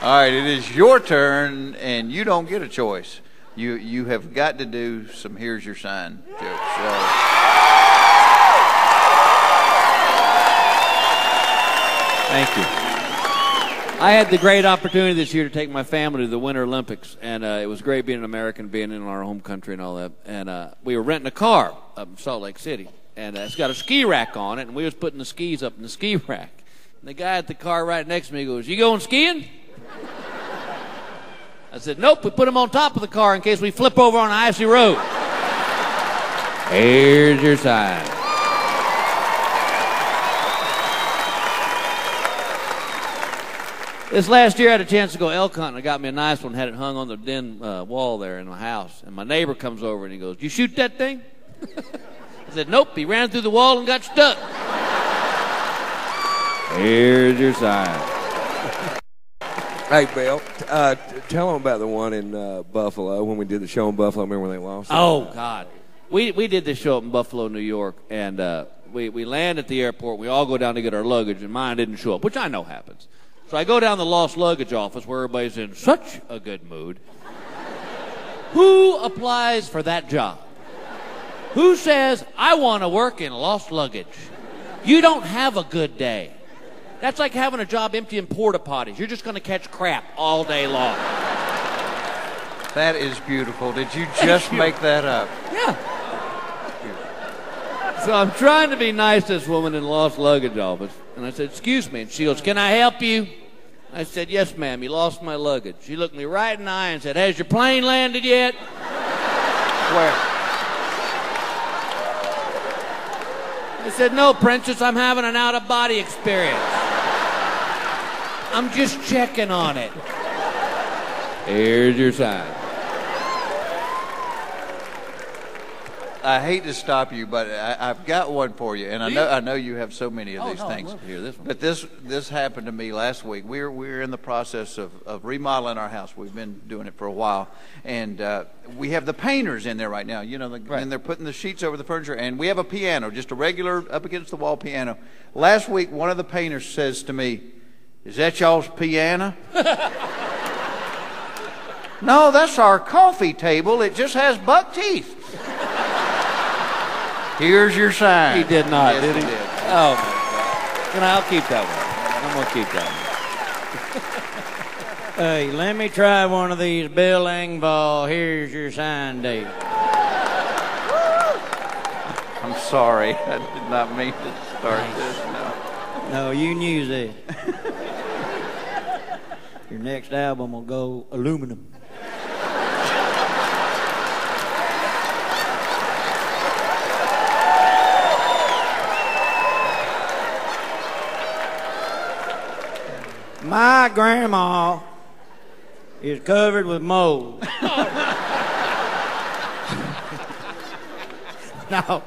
All right, it is your turn, and you don't get a choice. You have got to do some "Here's Your Sign" jokes. Thank you. I had the great opportunity this year to take my family to the Winter Olympics, and it was great being an American, being in our home country and all that. And we were renting a car up in Salt Lake City, and it's got a ski rack on it, and we was putting the skis up in the ski rack. And the guy at the car right next to me goes, "You going skiing?" I said, "Nope, we put them on top of the car in case we flip over on an icy road." Here's your sign. This last year I had a chance to go elk hunting. I got me a nice one, had it hung on the den wall there in my house. And my neighbor comes over and he goes, "You shoot that thing?" I said, "Nope, he ran through the wall and got stuck." Here's your sign. Hey, Bill, tell them about the one in Buffalo when we did the show in Buffalo. Remember when they lost? Oh, God. We did this show up in Buffalo, New York, and we land at the airport. We all go down to get our luggage, and mine didn't show up, which I know happens. So I go down to the lost luggage office where everybody's in such a good mood. Who applies for that job? Who says, "I want to work in lost luggage"? You don't have a good day. That's like having a job emptying porta potties. You're just going to catch crap all day long. That is beautiful. Did you just make that up? Yeah. So I'm trying to be nice to this woman in the lost luggage office. And I said, "Excuse me." And she goes, "Can I help you?" I said, "Yes, ma'am. You lost my luggage." She looked me right in the eye and said, "Has your plane landed yet?" Where? I said, "No, princess. I'm having an out-of-body experience. I'm just checking on it." Here's your sign. I hate to stop you, but I've got one for you, and I know you have so many of these things. I'd love to hear this one. But this happened to me last week. We're in the process of remodeling our house. We've been doing it for a while, and we have the painters in there right now. You know, and they're putting the sheets over the furniture, and we have a piano, just a regular up against the wall piano. Last week, one of the painters says to me, "Is that y'all's piano?" "No, that's our coffee table. It just has buck teeth." Here's your sign. He did not, yes, did he? Did. Oh, my God. And I'll keep that one. I'm going to keep that one. Hey, let me try one of these Bill Engvall, "Here's Your Sign" Day. I'm sorry. I did not mean to start this. No, you can use it. Your next album will go aluminum. My grandma is covered with mold. No.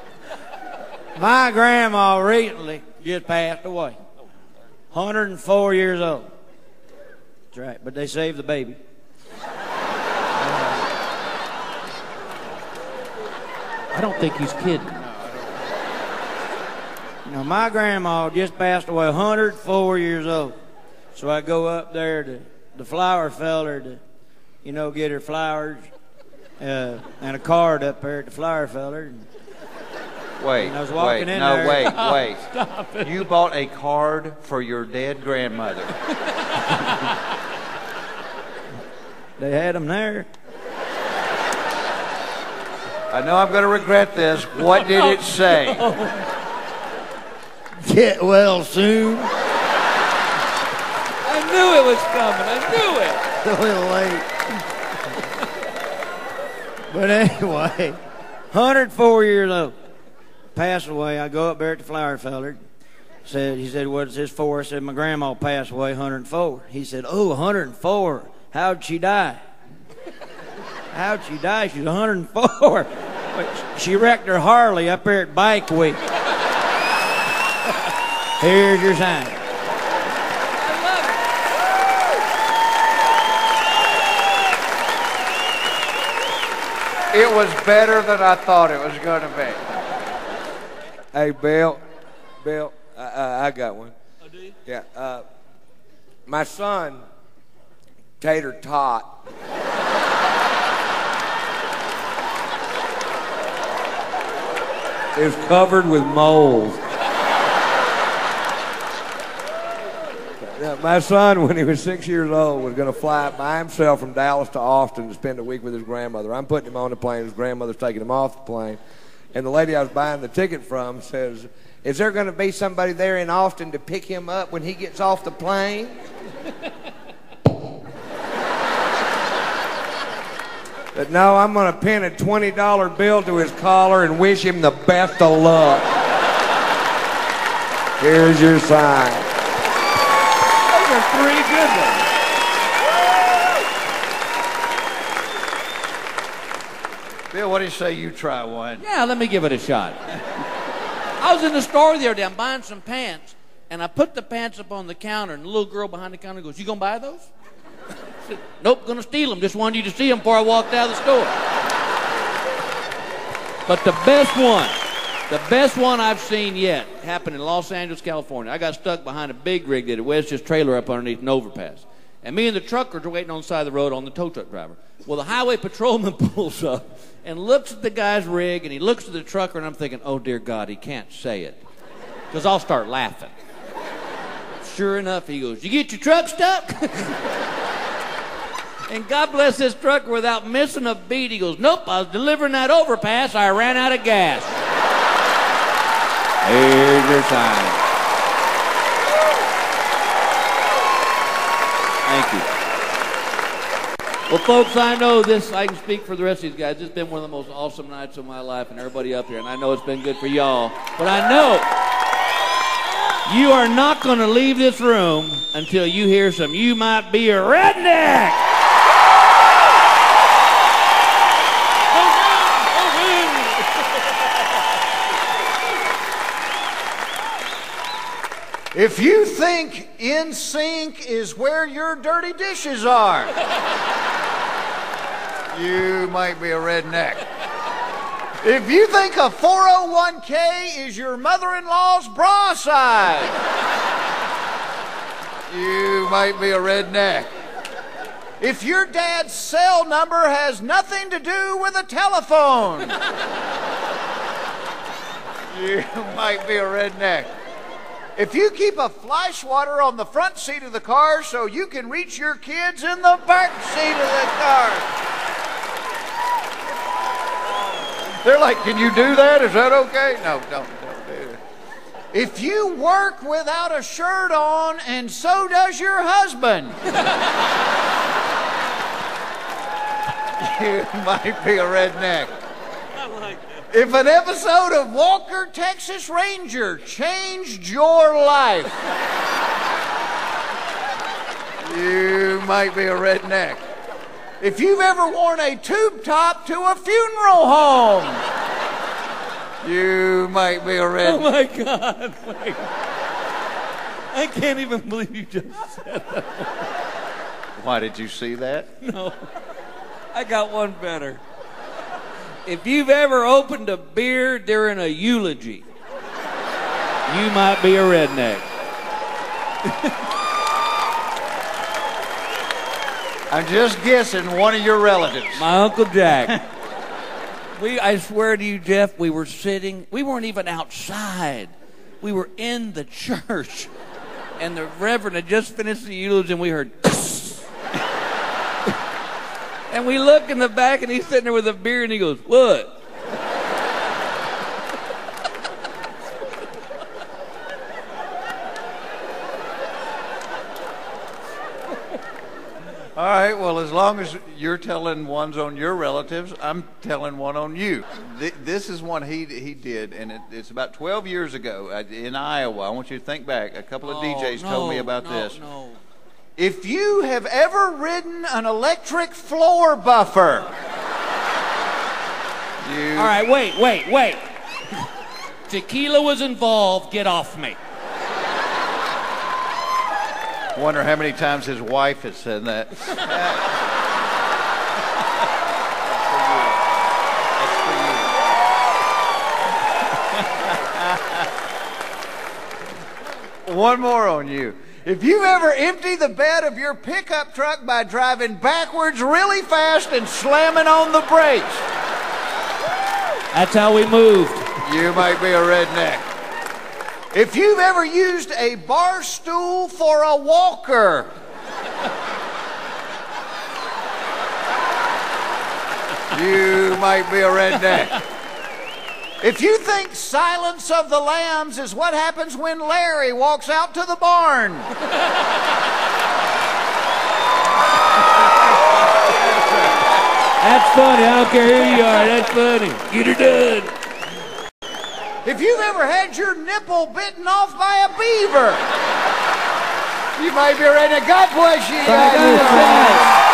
My grandma recently just passed away. 104 years old. That's right, but they saved the baby. I don't think he's kidding. Now, my grandma just passed away, 104 years old. So I go up there to the flower feller to, get her flowers and a card up there at the flower feller. Wait, I was walking in no, there. wait. You bought a card for your dead grandmother. They had them there. I know I'm going to regret this. What did it say? Get well soon. I knew it was coming. I knew A little late. But anyway, 104 years old. Passed away. I go up there at the flower feller. He said, "What's this for?" I said, "My grandma passed away, 104. He said, "Oh, 104. How'd she die?" "How'd she die?" She's 104. She wrecked her Harley up there at Bike Week. Here's your sign. It was better than I thought it was going to be. Hey, Bill, I got one. Oh, do you? Yeah. My son tater tot. Is covered with moles. My son, when he was 6 years old, was going to fly by himself from Dallas to Austin to spend a week with his grandmother. I'm putting him on the plane. His grandmother's taking him off the plane. And the lady I was buying the ticket from says, "Is there going to be somebody there in Austin to pick him up when he gets off the plane?" But no, I'm going to pin a $20 bill to his collar and wish him the best of luck. Here's your sign. Those are 3 good ones. Bill, what do you say you try one? Yeah, let me give it a shot. I was in the store the other day. I'm buying some pants, and I put the pants up on the counter, and the little girl behind the counter goes, "You gonna buy those?" I said, "Nope, gonna steal them. Just wanted you to see them before I walked out of the store." But the best one I've seen yet happened in Los Angeles, California. I got stuck behind a big rig that had wedged his trailer up underneath an overpass. And me and the truckers were waiting on the side of the road on the tow truck driver. Well, the highway patrolman pulls up and looks at the guy's rig, and he looks at the trucker, and I'm thinking, oh, dear God, he can't say it, because I'll start laughing. Sure enough, he goes, "You get your truck stuck?" And God bless this trucker, without missing a beat, he goes, "Nope, I was delivering that overpass. I ran out of gas." Here's your sign. Thank you. Well, folks, I know this, I can speak for the rest of these guys. It's been one of the most awesome nights of my life, and everybody up here, and I know it's been good for y'all. But I know you are not going to leave this room until you hear some "You Might Be a Redneck." If you think NSYNC is where your dirty dishes are, you might be a redneck. If you think a 401k is your mother-in-law's bra size, you might be a redneck. If your dad's cell number has nothing to do with a telephone, you might be a redneck. If you keep a fly swatter on the front seat of the car so you can reach your kids in the back seat of the car. They're like, "Can you do that? Is that okay?" No, don't do it. If you work without a shirt on and so does your husband, you might be a redneck. If an episode of Walker, Texas Ranger changed your life, you might be a redneck. If you've ever worn a tube top to a funeral home, you might be a redneck. Oh, my God. Wait. I can't even believe you just said that. Why, did you see that? No. I got one better. If you've ever opened a beer during a eulogy, you might be a redneck. I'm just guessing one of your relatives. My Uncle Jack. I swear to you, Jeff, we weren't even outside. We were in the church. And the Reverend had just finished the eulogy, and we heard... And we look in the back, and he's sitting there with a beer, and he goes, "What?" All right, well, as long as you're telling ones on your relatives, I'm telling one on you. This is one he did, and it's about 12 years ago in Iowa. I want you to think back. A couple of DJs told me about this. No. If you have ever ridden an electric floor buffer, All right, wait. Tequila was involved. Get off me. Wonder how many times his wife has said that. That's for you. One more on you. If you've ever emptied the bed of your pickup truck by driving backwards really fast and slamming on the brakes. That's how we moved. You might be a redneck. If you've ever used a bar stool for a walker. You might be a redneck. If you think Silence of the Lambs is what happens when Larry walks out to the barn. That's funny. I don't care who you are. That's funny. Get her done. If you've ever had your nipple bitten off by a beaver. You might be a redneck. God bless you guys.